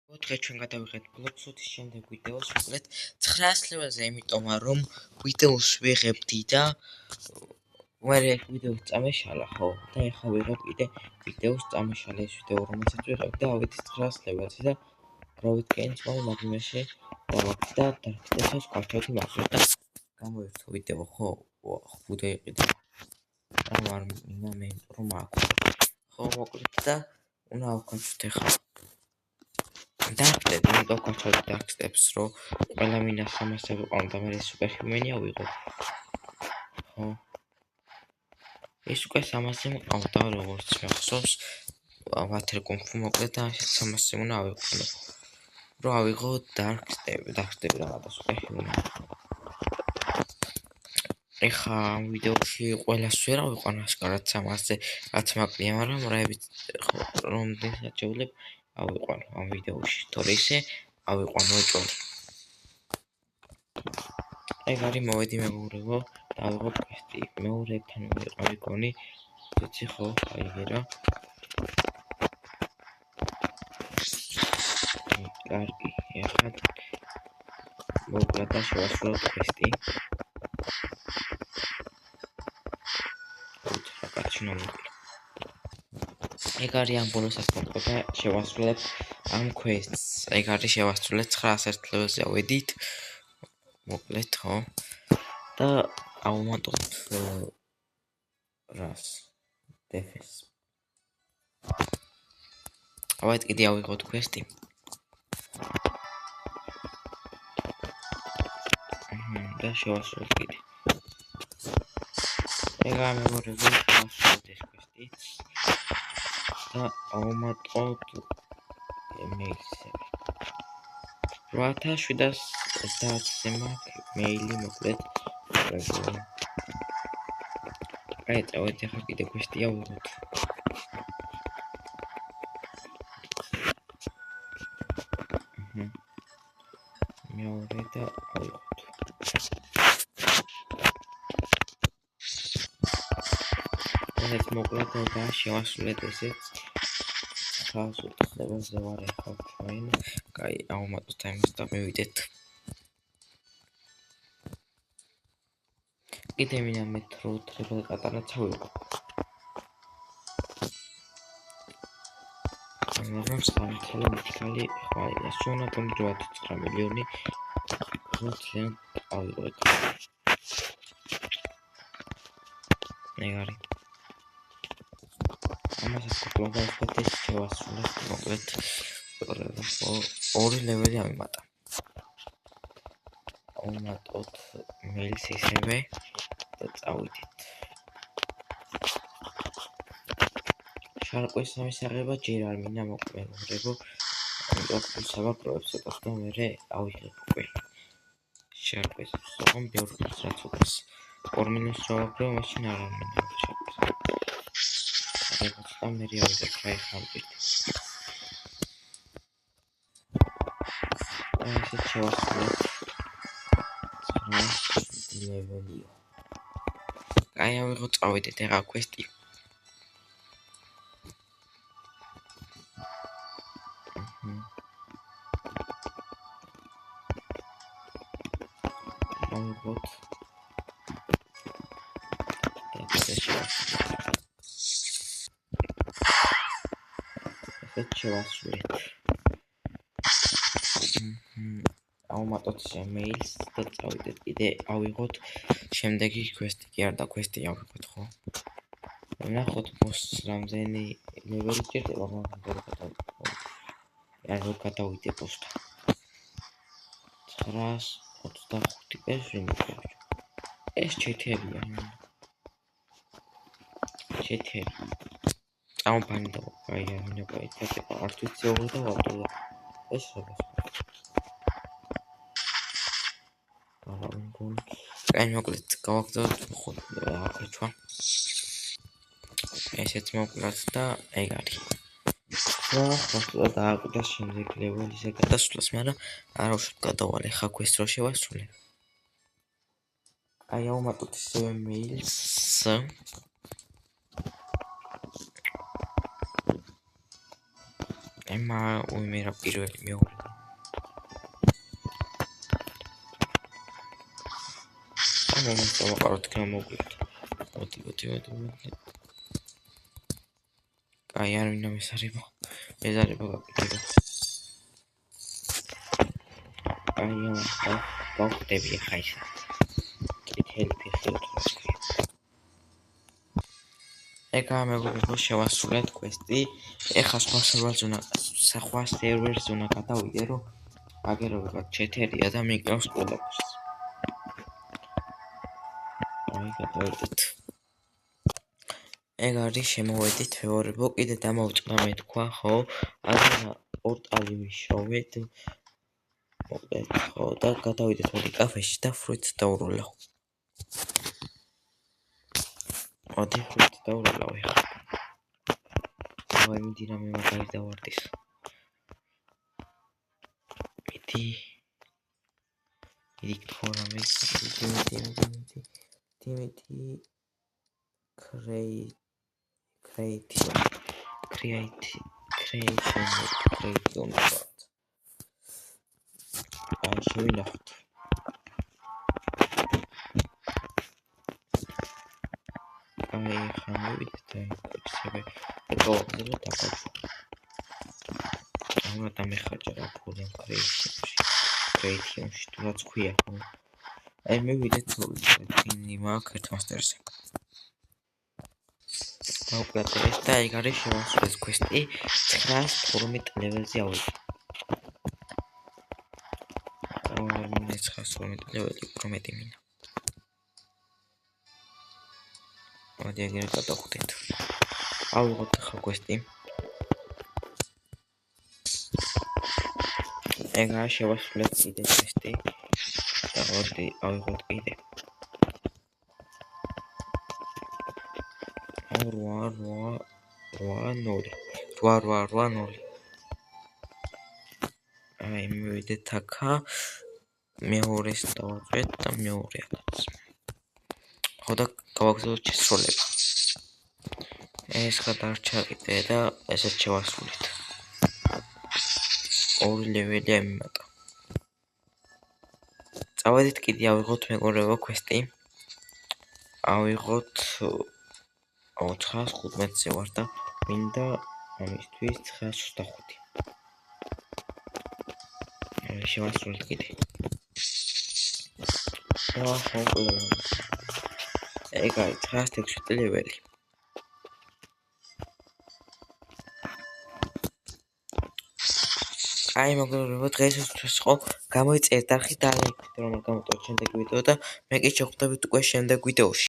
დღე ჩვენ გადავიღეთ ბლოგსუთის შემდეგ ვიდეოს მოკლედ 900 ლეველზე, იმიტომ რომ ვიდეოს ვიღებდი და მე ვიდეოს წამეშალა, ხო? და ეხლა ვიღებ კიდე ვიდეოს წამეშალა ეს ვიდეო რომელსაც ვიღებ და ავედი 900 ლეველზე და რა ვიტკენ ძმაო მაგიმეში დავაქცი და დარქცეს გავჩავდი მაგას და გამოირჩა ვიდეო, ხო? ვიდეო იყიდა. არ მინდა მე რომ აქვს. ხო, მოკლედ და უნდა ავკავშირდე ხა. Dark Step, Dark Steps, რომ ყველა მინდა 300 ვიყავ და მე სუპერჰიუმენია ვიღო. ხო. ეს უკვე 300 მყავ და როგორც მეხსოვს, ვათერ კონფუ მოკლედ და 300 უნდა ავიღო. რომ ავიღო Dark Step რაღაცა სუპერჰიუმენია. ეხა ამ ვიდეოში ყველას ვერ ავიყვან ასკარად 300-ზე, რაც მაკლია, მაგრამ რაებით რამდენსაც შევლებ ავიყვან ამ ვიდეოში, თორე ისე ავიყვან მოჭოდი. ეგ არის მოვედი მეგობრებო და ავიღო კვესტი. მეორეებთან ვიყავი გონი, ვიცი ხო, აიღერა. კარგი, ეხლა მოკლედ და შევასრულოთ კვესტი. ეგ არის ამ ბონუსას მოკლედ და შევასრულებ ამ კვესტს. ეგ არის შევასრულეთ 901 ლეველზე ავედით. მოკლედ ხო და ავუმატოთ რას დეფენს. ავეთ კიდე ავიღოთ კვესტი. და შევასრულოთ კიდე. ეგ არის მეგობრებო, შევასრულოთ ეს კვესტიც. და ავუმატოთ ემეილზე. 8730-ზე მაქვს მეილი მოკლედ. აი, წავედი ახლა კიდე კვესტი ავიღოთ. მეორე და ავიღოთ. ეს მოკლედ და შევასრულეთ ესეც. 900 ლეველზე ვარ ახლა ჩვენ. კაი, ავუმატოთ ამას და მივიდეთ. კიდე მინდა მეტრო ტრიბალ კატანაც ავიღო. მაგრამ სამთელო მითქალი ხვალია. შონა პონჯოთ 9 მილიონი. ხუთიან ავიღო ეგ. ეგ არის. ამასაც გლობალურად ეს შევასრულეთ მოკლედ. ორი ლეველი ავიმატა. ავუმატოთ მეილს ისევე და წავიდეთ. შარკვის სამისაღება ჯერ არ მინდა მოგმეგობრებო. ამიტომ საბაკროებს ეტყობ და მე ავიღებ უკვე. შარკვის სოღონ ბევრ რაც უკეს. 2 მინუს შევაკრებ, მაშინ არ მინდა შარკვის. და მე ავიღებ რა ხალხი. ესეც შევასრულეთ. 9 ლეველი. აი ავიღო წავიდეთ ახლა კვესტი. ავიღოთ. ესეც შევასრულეთ. ავუმატოთ მეილს და წავიდეთ კიდე ავიღოთ შემდეგი კვესტი კი არ და კვესტი ავიღოთ ხო? ნახოთ ბოს რამდენი ლეველი ჭირდება მაგრამ არ გადავიდე ბოსთან. 925 ეს ვიმოწევ. ეს ჩეთერია. ჩეთერი. წამოვანი და აი ამინა პაიტა არ ვიცი ოღონდ და ვატო. ეს რაღაც. აი მოკლედ გავაგზავნოთ ხო აკეთვა. ესეც მოკლედ და ეგ არის. ხო და აკვდა შემდეგ ლეველზე გადასვლას, მაგრამ არ უშოთ გადავალე ხა კვესტს რო შევასრულე. აი ავუმატოთ ისევე მეილს. მერა პირველი მეორე. მომასწავლა ყავთ გამოგივთ. მოდი. აი არ მინდა მეზარება გაკეთება. აი გავხდები ახლა ის. კითელი ფეხი უთხრა. ეკა მეგობრებო შევასრულეთ კვესტი. ეხა სხვა სერვერზე უნდა გადავიდე რომ აგეროვებად ჩეთერია და მიკროს ყველაფერს. აი გადავიდეთ. ეგ არის შემოვედით მეორებო კიდე დამოვწყდა მე თქვა ხო არა პორტალი ვიშოვეთ მოკლედ ხო და გადავიდეთ მოდი კაფეში და ფრუიტს დავურულავ. მოდი ფრუიტს დავურულავ ეხლა. მიდი რამე მაგარი დავარდის. მიდი თქო რამე creation აი შევინახოთ. აი ხა მივიდეთ აი ექსები ეკოლოგიურად დაკავდა. უნდა დამეხარჯა რა ფული creation-ში თუ რაც ქვია ხო. აი მივიდეთ ფინი მაქვს ერთმასტერზე. დავკრატეთ და ეგ არის შევასრულეთ კვესტი 912 ლეველზე ავიდე. 912 ლეველი უფრო მეტი მინდა. მოდი ეგრე გადავხდეთ. ავიღოთ ახლა კვესტი. ეგ არის შევასრულეთ კიდე კვესტი. და მოდი ავიღოთ კიდე. 8 აი მივიდეთ აქა მეორეს დავაწყეთ და მეორეადაც. ხო და გავაგზავნოთ შესრულება. ეს ხა დარჩა კიდე და ესეც შევასრულეთ. 2 ლეველი ამიმატა. წავედით კიდე ავიღოთ მეგობრებო კვესტი. ავიღოთ 915-ზე ვარ და მინდა ამისთვის 925. შევასრულეთ კიდე. ეგ არის 916 ლეველი. აი მოგებებო დღეისთვის იყო გამოიწერეთ არხი და ლაიქით რომ გამოტოვოთ შემდეგ ვიდეო და მე კი შევხვდებით უკვე შემდეგ ვიდეოში.